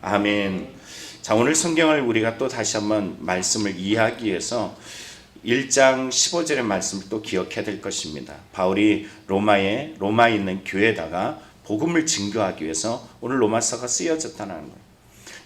아멘. 자, 오늘 성경을 우리가 또 다시 한번 말씀을 이해하기 위해서 1장 15절의 말씀을 또 기억해야 될 것입니다. 바울이 로마에 있는 교회에다가 복음을 증거하기 위해서 오늘 로마서가 쓰여졌다는 거예요.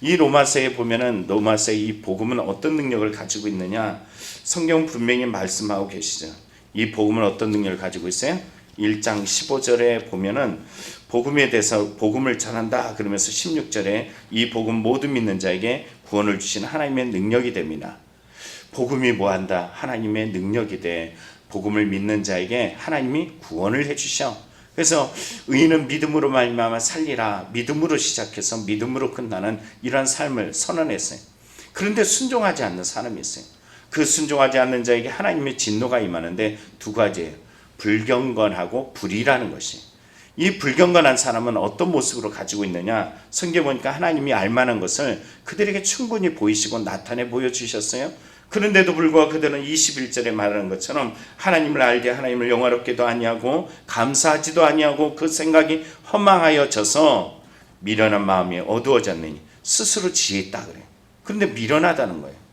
이 로마서에 보면은 로마서의 이 복음은 어떤 능력을 가지고 있느냐? 성경 분명히 말씀하고 계시죠. 이 복음은 어떤 능력을 가지고 있어요? 1장 15절에 보면은 복음에 대해서 복음을 전한다 그러면서 16절에 이 복음 모든 믿는 자에게 구원을 주신 하나님의 능력이 됩니다. 복음이 뭐한다? 하나님의 능력이 돼. 복음을 믿는 자에게 하나님이 구원을 해주셔. 그래서 의인은 믿음으로 말미암아 살리라. 믿음으로 시작해서 믿음으로 끝나는 이러한 삶을 선언했어요. 그런데 순종하지 않는 사람이 있어요. 그 순종하지 않는 자에게 하나님의 진노가 임하는데 두 가지예요. 불경건하고 불의라는 것이. 이 불경건한 사람은 어떤 모습으로 가지고 있느냐? 성경 보니까 하나님이 알만한 것을 그들에게 충분히 보이시고 나타내 보여주셨어요. 그런데도 불구하고 그들은 21절에 말하는 것처럼 하나님을 알되 하나님을 영화롭게도 아니하고 감사하지도 아니하고 그 생각이 허망하여져서 미련한 마음이 어두워졌느니 스스로 지혜있다 그래요. 그런데 미련하다는 거예요.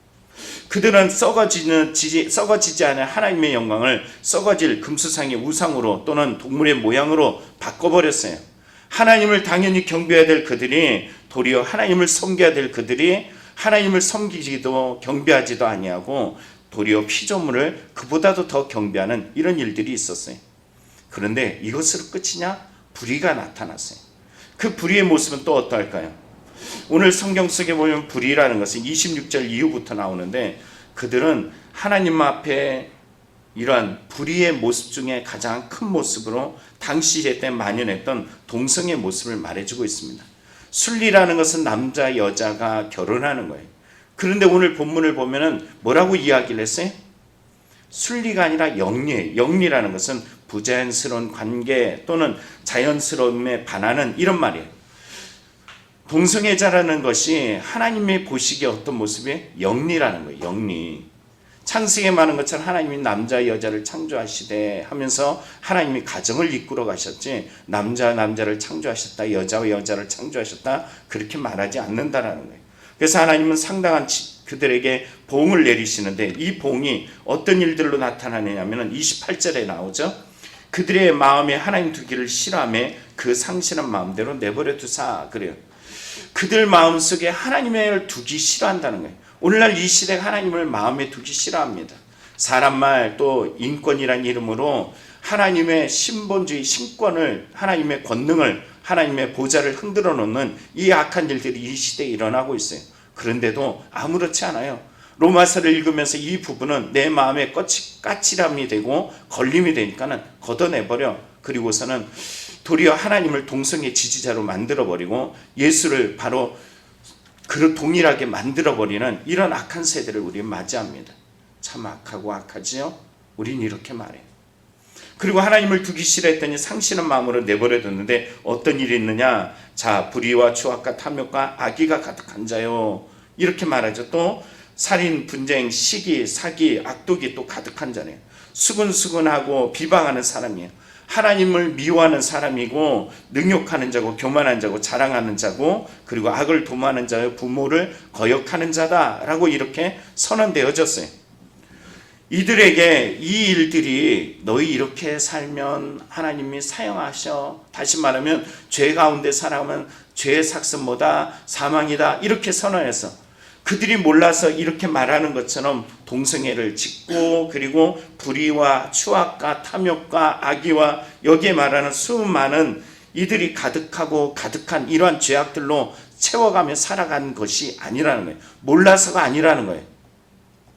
그들은 썩어지지 않은 하나님의 영광을 썩어질 금수상의 우상으로 또는 동물의 모양으로 바꿔버렸어요. 하나님을 당연히 경배해야 될 그들이 도리어 하나님을 섬겨야 될 그들이 하나님을 섬기지도 경배하지도 아니하고 도리어 피조물을 그보다도 더 경배하는 이런 일들이 있었어요. 그런데 이것으로 끝이냐? 불의가 나타났어요. 그 불의의 모습은 또 어떨까요? 오늘 성경 속에 보면 불의라는 것은 26절 이후부터 나오는데 그들은 하나님 앞에 이러한 불의의 모습 중에 가장 큰 모습으로 당시 시대 때 만연했던 동성의 모습을 말해주고 있습니다. 순리라는 것은 남자 여자가 결혼하는 거예요. 그런데 오늘 본문을 보면은 뭐라고 이야기를 했어요? 순리가 아니라 영리예요. 영리라는 것은 부자연스러운 관계 또는 자연스러움에 반하는 이런 말이에요. 동성애자라는 것이 하나님의 보시기에 어떤 모습이에요? 영리라는 거예요. 영리. 창세기에 말한 것처럼 하나님이 남자 여자를 창조하시되 하면서 하나님이 가정을 이끌어 가셨지 남자를 창조하셨다 여자와 여자를 창조하셨다 그렇게 말하지 않는다라는 거예요. 그래서 하나님은 상당한 그들에게 보응을 내리시는데 이 보응이 어떤 일들로 나타나느냐면 28절에 나오죠. 그들의 마음에 하나님 두기를 싫어하며 그 상실한 마음대로 내버려 두사 그래요. 그들 마음속에 하나님을 두기 싫어한다는 거예요. 오늘날 이 시대가 하나님을 마음에 두기 싫어합니다. 사람 말 또 인권이라는 이름으로 하나님의 신본주의 신권을 하나님의 권능을 하나님의 보좌를 흔들어 놓는 이 악한 일들이 이 시대에 일어나고 있어요. 그런데도 아무렇지 않아요. 로마서를 읽으면서 이 부분은 내 마음에 까칠함이 되고 걸림이 되니까는 걷어내버려. 그리고서는 도리어 하나님을 동성애 지지자로 만들어버리고 예수를 바로 그 동일하게 만들어버리는 이런 악한 세대를 우리는 맞이합니다. 참 악하고 악하지요? 우린 이렇게 말해요. 그리고 하나님을 두기 싫어했더니 상실한 마음으로 내버려뒀는데 어떤 일이 있느냐? 자, 불의와 추악과 탐욕과 악의가 가득한 자요. 이렇게 말하죠. 또 살인, 분쟁, 시기, 사기, 악독이 또 가득한 자네요. 수근수근하고 비방하는 사람이에요. 하나님을 미워하는 사람이고 능욕하는 자고 교만한 자고 자랑하는 자고 그리고 악을 도모하는 자요 부모를 거역하는 자다라고 이렇게 선언되어졌어요. 이들에게 이 일들이 너희 이렇게 살면 하나님이 사용하셔. 다시 말하면 죄 가운데 살아가면 죄의 삭선보다 사망이다 이렇게 선언해서 그들이 몰라서 이렇게 말하는 것처럼 동성애를 짓고 그리고 불의와 추악과 탐욕과 악의와 여기에 말하는 수많은 이들이 가득하고 가득한 이러한 죄악들로 채워가며 살아간 것이 아니라는 거예요. 몰라서가 아니라는 거예요.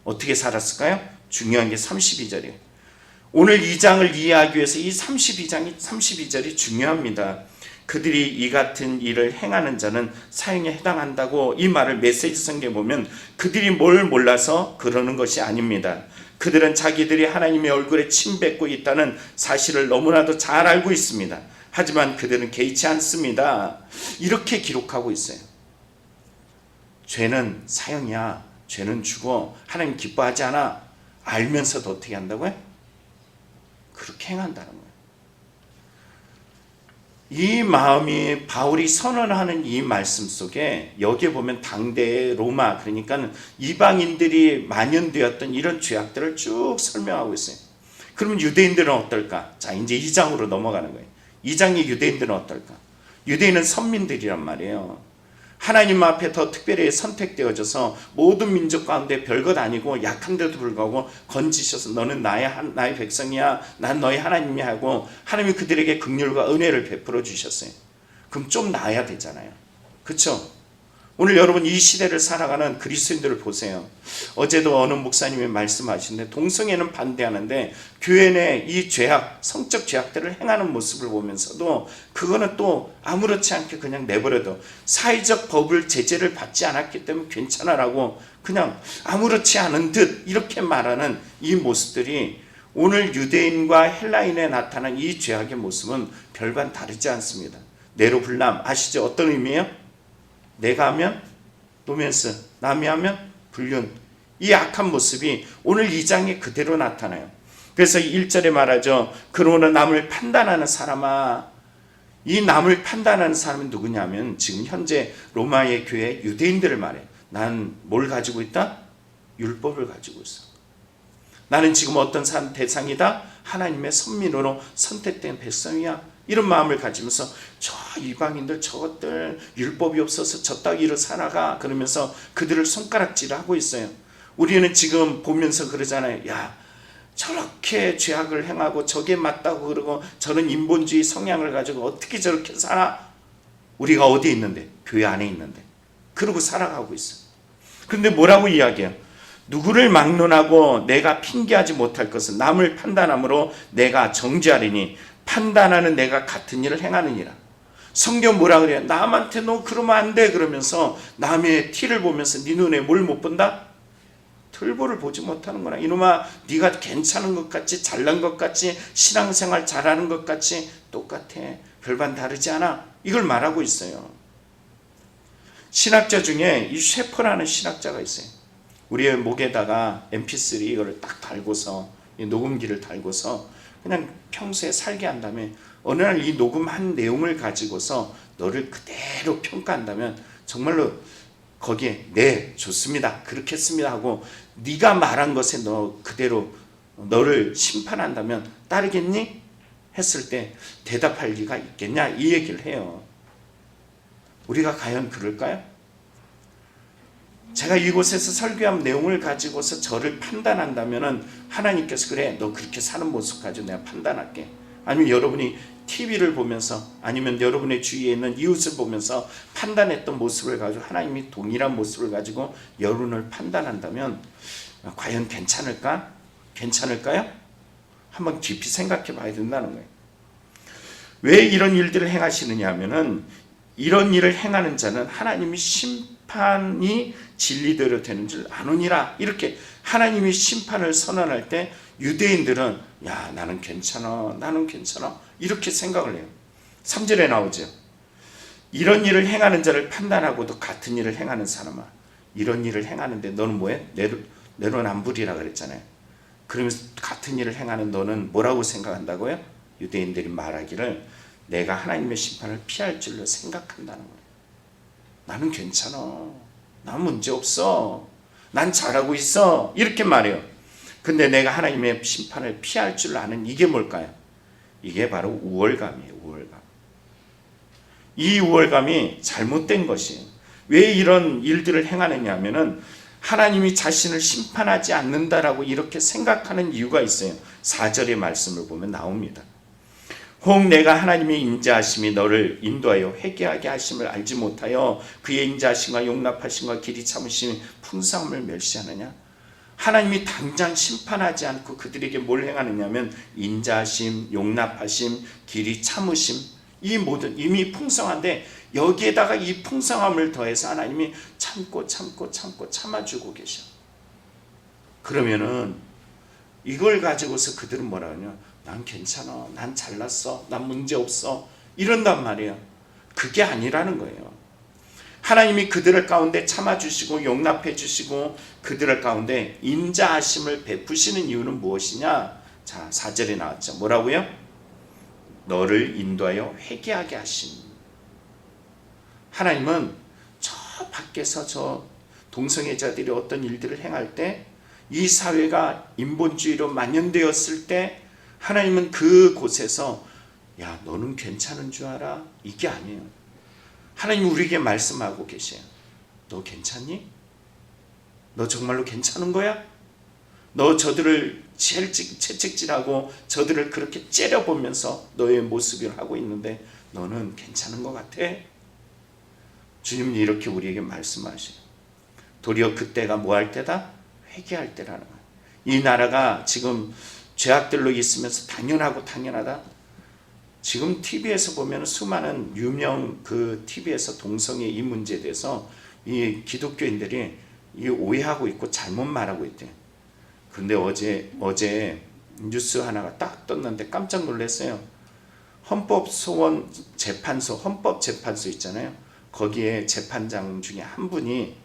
어떻게 살았을까요? 중요한 게 32절이에요. 오늘 2장을 이해하기 위해서 이 32절이 중요합니다. 그들이 이 같은 일을 행하는 자는 사형에 해당한다고 이 말을 메시지 성경에 보면 그들이 뭘 몰라서 그러는 것이 아닙니다. 그들은 자기들이 하나님의 얼굴에 침 뱉고 있다는 사실을 너무나도 잘 알고 있습니다. 하지만 그들은 개의치 않습니다. 이렇게 기록하고 있어요. 죄는 사형이야. 죄는 죽어. 하나님 기뻐하지 않아. 알면서도 어떻게 한다고요? 그렇게 행한다는 거예요. 이 마음이 바울이 선언하는 이 말씀 속에 여기에 보면 당대의 로마, 그러니까 이방인들이 만연되었던 이런 죄악들을 쭉 설명하고 있어요. 그러면 유대인들은 어떨까? 자, 이제 2장으로 넘어가는 거예요. 2장의 유대인들은 어떨까? 유대인은 선민들이란 말이에요. 하나님 앞에 더 특별히 선택되어져서 모든 민족 가운데 별것 아니고 약한데도 불구하고 건지셔서 너는 나의 백성이야, 난 너의 하나님이야 하고 하나님이 그들에게 긍휼과 은혜를 베풀어 주셨어요. 그럼 좀 나아야 되잖아요. 그렇죠? 오늘 여러분 이 시대를 살아가는 그리스도인들을 보세요. 어제도 어느 목사님이 말씀하시는데 동성애는 반대하는데 교회 내 이 죄악, 성적 죄악들을 행하는 모습을 보면서도 그거는 또 아무렇지 않게 그냥 내버려둬. 사회적 법을 제재를 받지 않았기 때문에 괜찮아라고 그냥 아무렇지 않은 듯 이렇게 말하는 이 모습들이 오늘 유대인과 헬라인에 나타난 이 죄악의 모습은 별반 다르지 않습니다. 네로불람 아시죠? 어떤 의미예요? 내가 하면 노멘스, 남이 하면 불륜. 이 악한 모습이 오늘 2장에 그대로 나타나요. 그래서 1절에 말하죠. 그러나 남을 판단하는 사람아. 이 남을 판단하는 사람은 누구냐면 지금 현재 로마의 교회 유대인들을 말해요. 난 뭘 가지고 있다? 율법을 가지고 있어. 나는 지금 어떤 대상이다? 하나님의 선민으로 선택된 백성이야. 이런 마음을 가지면서 저 이방인들 저것들 율법이 없어서 저 따위로 살아가 그러면서 그들을 손가락질을 하고 있어요. 우리는 지금 보면서 그러잖아요. 야, 저렇게 죄악을 행하고 저게 맞다고 그러고 저런 인본주의 성향을 가지고 어떻게 저렇게 살아? 우리가 어디에 있는데? 교회 안에 있는데. 그러고 살아가고 있어요. 그런데 뭐라고 이야기해요? 누구를 막론하고 내가 핑계하지 못할 것은 남을 판단함으로 내가 정죄하리니 판단하는 내가 같은 일을 행하느니라. 성경 뭐라 그래요? 남한테 너 그러면 안 돼 그러면서 남의 티를 보면서 네 눈에 뭘 못 본다? 틀보를 보지 못하는구나. 이놈아, 네가 괜찮은 것 같이 잘난 것 같이 신앙생활 잘하는 것 같이 똑같아. 별반 다르지 않아. 이걸 말하고 있어요. 신학자 중에 이 셰퍼라는 신학자가 있어요. 우리의 목에다가 mp3 이거를 딱 달고서 이 녹음기를 달고서 그냥 평소에 살게 한다면 어느 날 이 녹음한 내용을 가지고서 너를 그대로 평가한다면 정말로 거기에 네 좋습니다 그렇겠습니다 하고 네가 말한 것에 너 그대로 너를 심판한다면 따르겠니? 했을 때 대답할 리가 있겠냐 이 얘기를 해요. 우리가 과연 그럴까요? 제가 이곳에서 설교한 내용을 가지고서 저를 판단한다면 하나님께서 그래 너 그렇게 사는 모습 가지고 내가 판단할게. 아니면 여러분이 TV를 보면서 아니면 여러분의 주위에 있는 이웃을 보면서 판단했던 모습을 가지고 하나님이 동일한 모습을 가지고 여러분을 판단한다면 과연 괜찮을까? 괜찮을까요? 한번 깊이 생각해 봐야 된다는 거예요. 왜 이런 일들을 행하시느냐 하면은 이런 일을 행하는 자는 하나님이 심판이 진리대로 되는 줄 아느니라. 이렇게 하나님이 심판을 선언할 때 유대인들은 야 나는 괜찮아 나는 괜찮아 이렇게 생각을 해요. 3절에 나오죠. 이런 일을 행하는 자를 판단하고도 같은 일을 행하는 사람아. 이런 일을 행하는데 너는 뭐해? 내로남불이라 그랬잖아요. 그러면서 같은 일을 행하는 너는 뭐라고 생각한다고요? 유대인들이 말하기를 내가 하나님의 심판을 피할 줄로 생각한다는 거예요. 나는 괜찮아. 난 문제없어. 난 잘하고 있어. 이렇게 말해요. 근데 내가 하나님의 심판을 피할 줄 아는 이게 뭘까요? 이게 바로 우월감이에요. 우월감. 이 우월감이 잘못된 것이에요. 왜 이런 일들을 행하느냐 하면은 하나님이 자신을 심판하지 않는다라고 이렇게 생각하는 이유가 있어요. 4절의 말씀을 보면 나옵니다. 혹 내가 하나님의 인자하심이 너를 인도하여 회개하게 하심을 알지 못하여 그의 인자하심과 용납하심과 길이 참으심이 풍성함을 멸시하느냐. 하나님이 당장 심판하지 않고 그들에게 뭘 행하느냐면 인자하심, 용납하심, 길이 참으심 이 모든 이미 풍성한데 여기에다가 이 풍성함을 더해서 하나님이 참고 참아주고 계셔. 그러면은 이걸 가지고서 그들은 뭐라 하냐? 난 괜찮아. 난 잘났어. 난 문제없어. 이런단 말이에요. 그게 아니라는 거예요. 하나님이 그들을 가운데 참아주시고 용납해 주시고 그들을 가운데 인자하심을 베푸시는 이유는 무엇이냐? 자, 4절에 나왔죠. 뭐라고요? 너를 인도하여 회개하게 하신. 하나님은 저 밖에서 저 동성애자들이 어떤 일들을 행할 때, 이 사회가 인본주의로 만연되었을 때 하나님은 그곳에서 야 너는 괜찮은 줄 알아? 이게 아니에요. 하나님은 우리에게 말씀하고 계세요. 너 괜찮니? 너 정말로 괜찮은 거야? 너 저들을 채찍질하고 저들을 그렇게 째려보면서 너의 모습을 하고 있는데 너는 괜찮은 것 같아? 주님은 이렇게 우리에게 말씀하셔요. 도리어 그때가 뭐 할 때다? 회개할 때라는 거예요. 이 나라가 지금 죄악들로 있으면서 당연하다. 지금 TV에서 보면 수많은 유명 그 TV에서 동성애 이 문제에 대해서 이 기독교인들이 이 오해하고 있고 잘못 말하고 있대요. 그런데 어제 뉴스 하나가 딱 떴는데 깜짝 놀랐어요. 헌법재판소 있잖아요. 거기에 재판장 중에 한 분이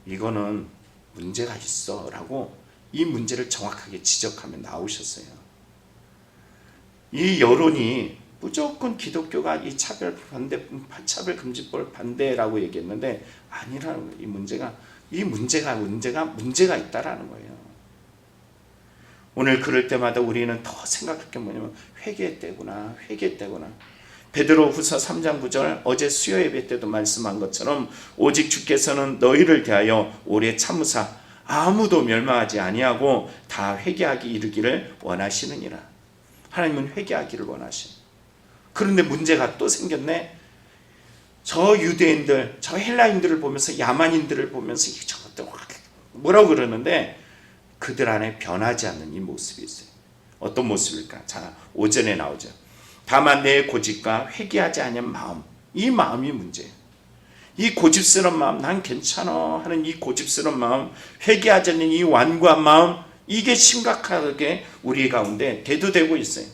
이거는 문제가 있어 라고 이 문제를 정확하게 지적하며 나오셨어요. 이 여론이 무조건 기독교가 이 차별금지법 반대라고 얘기했는데 아니라는 거예요. 이 문제가 있다라는 거예요. 오늘 그럴 때마다 우리는 더 생각할 게 뭐냐면 회개 때구나. 베드로후서 3장 9절 어제 수요 예배 때도 말씀한 것처럼 오직 주께서는 너희를 대하여 오래 참으사 아무도 멸망하지 아니하고 다 회개하기 이르기를 원하시느니라. 하나님은 회개하기를 원하시는. 그런데 문제가 또 생겼네. 저 유대인들, 저 헬라인들을 보면서 야만인들을 보면서 저것들 뭐라고 그러는데 그들 안에 변하지 않는 이 모습이 있어요. 어떤 모습일까? 자, 오전에 나오죠. 다만 내 고집과 회개하지 않은 마음, 이 마음이 문제예요. 이 고집스러운 마음, 난 괜찮아 하는 이 고집스러운 마음, 회개하지 않는 이 완고한 마음, 이게 심각하게 우리 가운데 대두되고 있어요.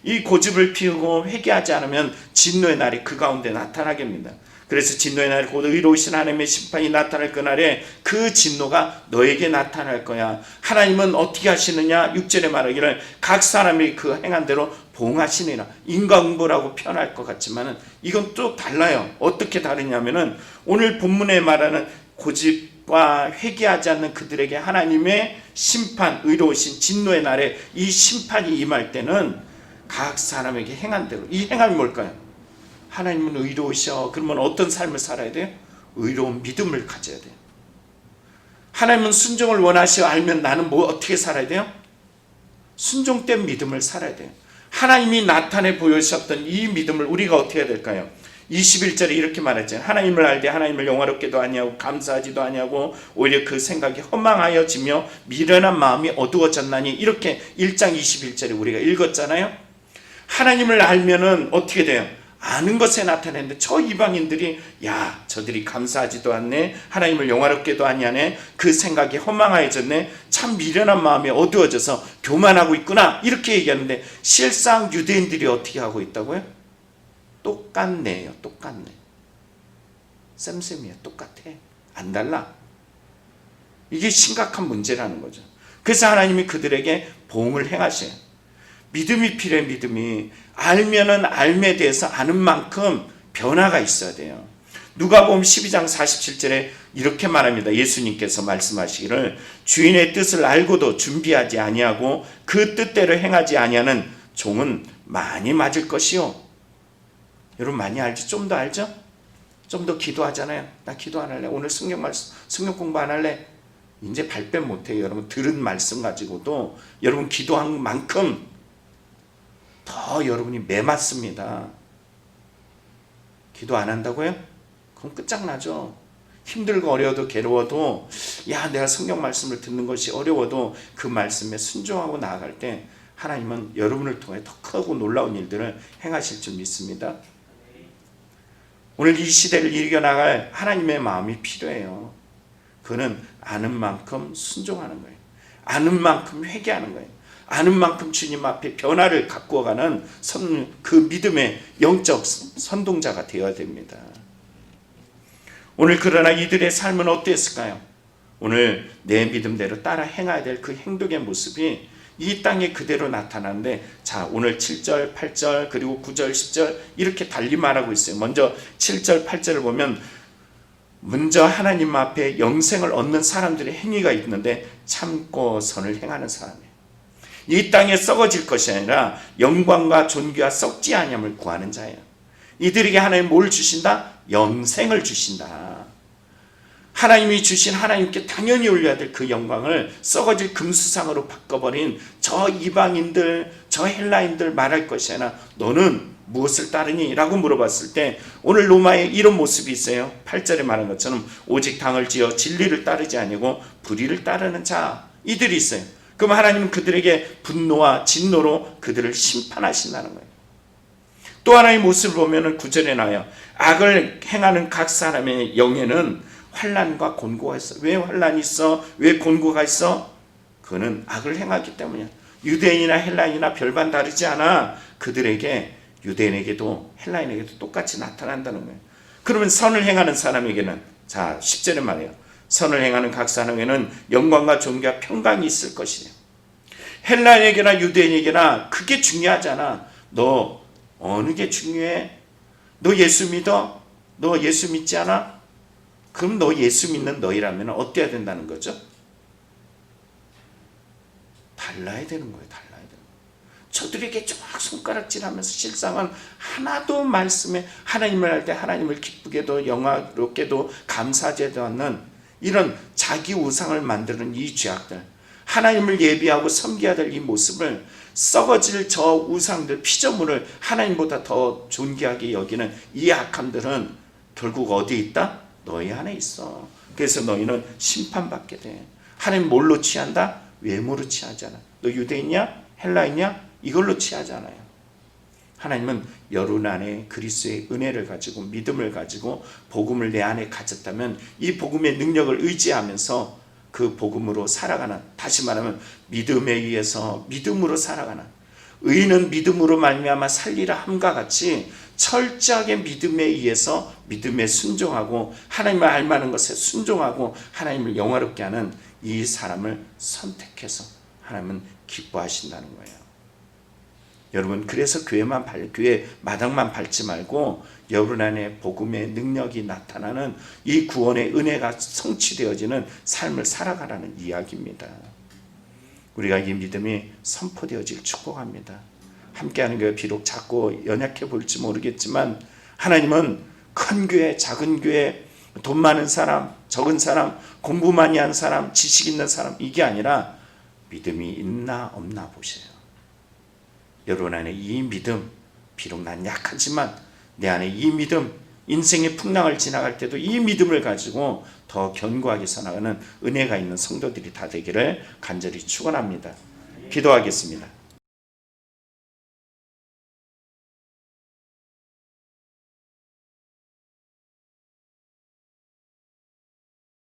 이 고집을 피우고 회개하지 않으면 진노의 날이 그 가운데 나타나게 합니다. 그래서 진노의 날이 곧 의로우신 하나님의 심판이 나타날 그날에 그 진노가 너에게 나타날 거야. 하나님은 어떻게 하시느냐? 6절에 말하기를 각 사람이 그 행한 대로 보응하시니라. 인과응보라고 표현할 것 같지만 이건 또 달라요. 어떻게 다르냐면은 오늘 본문에 말하는 고집과 회개하지 않는 그들에게 하나님의 심판, 의로우신 진노의 날에 이 심판이 임할 때는 각 사람에게 행한 대로, 이 행함이 뭘까요? 하나님은 의로우셔. 그러면 어떤 삶을 살아야 돼요? 의로운 믿음을 가져야 돼요. 하나님은 순종을 원하시어 알면 나는 어떻게 살아야 돼요? 순종된 믿음을 살아야 돼요. 하나님이 나타내 보여주셨던 이 믿음을 우리가 어떻게 해야 될까요? 21절에 이렇게 말했잖아요. 하나님을 알되 하나님을 영화롭게도 아니하고 감사하지도 아니하고 오히려 그 생각이 허망하여지며 미련한 마음이 어두워졌나니, 이렇게 1장 21절에 우리가 읽었잖아요. 하나님을 알면은 어떻게 돼요? 아는 것에 나타내는데 저 이방인들이 야 저들이 감사하지도 않네, 하나님을 영화롭게도 아니하네, 그 생각이 허망해졌네, 참 미련한 마음이 어두워져서 교만하고 있구나, 이렇게 얘기하는데 실상 유대인들이 어떻게 하고 있다고요? 똑같네요. 똑같네. 쌤쌤이야. 똑같아. 안 달라. 이게 심각한 문제라는 거죠. 그래서 하나님이 그들에게 보응을 행하셔요. 믿음이 필요해. 믿음이 알면은 알에 대해서 아는 만큼 변화가 있어야 돼요. 누가복음 12장 47절에 이렇게 말합니다. 예수님께서 말씀하시기를 주인의 뜻을 알고도 준비하지 아니하고 그 뜻대로 행하지 아니하는 종은 많이 맞을 것이요. 여러분 많이 알죠? 좀 더 알죠? 좀 더 기도하잖아요. 나 기도 안 할래. 오늘 성경 공부 안 할래. 이제 발뺌 못해요. 여러분 들은 말씀 가지고도 여러분 기도한 만큼 더 여러분이 매맞습니다. 기도 안 한다고요? 그럼 끝장나죠. 힘들고 어려워도 괴로워도 야 내가 성경 말씀을 듣는 것이 어려워도 그 말씀에 순종하고 나아갈 때 하나님은 여러분을 통해 더 크고 놀라운 일들을 행하실 줄 믿습니다. 오늘 이 시대를 이겨나갈 하나님의 마음이 필요해요. 그는 아는 만큼 순종하는 거예요. 아는 만큼 회개하는 거예요. 아는 만큼 주님 앞에 변화를 가꾸어가는 그 믿음의 영적 선동자가 되어야 됩니다. 오늘 그러나 이들의 삶은 어땠을까요? 오늘 내 믿음대로 따라 행해야 될 그 행동의 모습이 이 땅에 그대로 나타나는데, 자, 오늘 7절, 8절, 그리고 9절, 10절 이렇게 달리 말하고 있어요. 먼저 7절, 8절을 보면 먼저 하나님 앞에 영생을 얻는 사람들의 행위가 있는데 참고 선을 행하는 사람이에요. 이 땅에 썩어질 것이 아니라 영광과 존귀와 썩지 아니함을 구하는 자예요. 이들에게 하나님 뭘 주신다? 영생을 주신다. 하나님이 주신, 하나님께 당연히 올려야 될 그 영광을 썩어질 금수상으로 바꿔버린 저 이방인들, 저 헬라인들 말할 것이 아니라 너는 무엇을 따르니? 라고 물어봤을 때 오늘 로마에 이런 모습이 있어요. 8절에 말한 것처럼 오직 당을 지어 진리를 따르지 아니고 불의를 따르는 자, 이들이 있어요. 그럼 하나님은 그들에게 분노와 진노로 그들을 심판하신다는 거예요. 또 하나의 모습을 보면 9절에 나와요. 악을 행하는 각 사람의 영에는 환난과 곤고가 있어. 왜 환난이 있어? 왜 곤고가 있어? 그는 악을 행하기 때문이야. 유대인이나 헬라인이나 별반 다르지 않아. 그들에게, 유대인에게도 헬라인에게도 똑같이 나타난다는 거예요. 그러면 선을 행하는 사람에게는, 자 10절에 말해요. 선을 행하는 각 사람에게는 영광과 존귀와 평강이 있을 것이래요. 헬라인에게나 유대인에게나 그게 중요하잖아. 너 어느 게 중요해? 너 예수 믿어? 너 예수 믿지 않아? 그럼 너 예수 믿는 너희라면 어때야 된다는 거죠? 달라야 되는 거예요. 달라야 되는 거예요. 저들에게 쫙 손가락질하면서 실상은 하나도 말씀에 하나님을 할 때 하나님을 기쁘게도 영화롭게도 감사하지도 않는 이런 자기 우상을 만드는 이 죄악들, 하나님을 예비하고 섬겨야 될 이 모습을 썩어질 저 우상들, 피조물을 하나님보다 더 존귀하게 여기는 이 악함들은 결국 어디에 있다? 너희 안에 있어. 그래서 너희는 심판받게 돼. 하나님 뭘로 취한다? 외모로 취하잖아. 너 유대인이냐? 헬라인이냐? 이걸로 취하잖아요. 하나님은 여러분 안에 그리스도의 은혜를 가지고 믿음을 가지고 복음을 내 안에 가졌다면 이 복음의 능력을 의지하면서 그 복음으로 살아가는, 다시 말하면 믿음에 의해서 믿음으로 살아가는, 의인은 믿음으로 말미암아 살리라 함과 같이 철저하게 믿음에 의해서 믿음에 순종하고 하나님을 알만한 것에 순종하고 하나님을 영화롭게 하는 이 사람을 선택해서 하나님은 기뻐하신다는 거예요. 여러분, 그래서 교회 마당만 밟지 말고 여러분 안에 복음의 능력이 나타나는 이 구원의 은혜가 성취되어지는 삶을 살아가라는 이야기입니다. 우리가 이 믿음이 선포되어질 축복합니다. 함께하는 교회 비록 작고 연약해 보일지 모르겠지만 하나님은 큰 교회, 작은 교회, 돈 많은 사람, 적은 사람, 공부 많이 한 사람, 지식 있는 사람, 이게 아니라 믿음이 있나 없나 보세요. 여러분 안에 이 믿음, 비록 난 약하지만 내 안에 이 믿음, 인생의 풍랑을 지나갈 때도 이 믿음을 가지고 더 견고하게 살아가는 은혜가 있는 성도들이 다 되기를 간절히 축원합니다. 기도하겠습니다.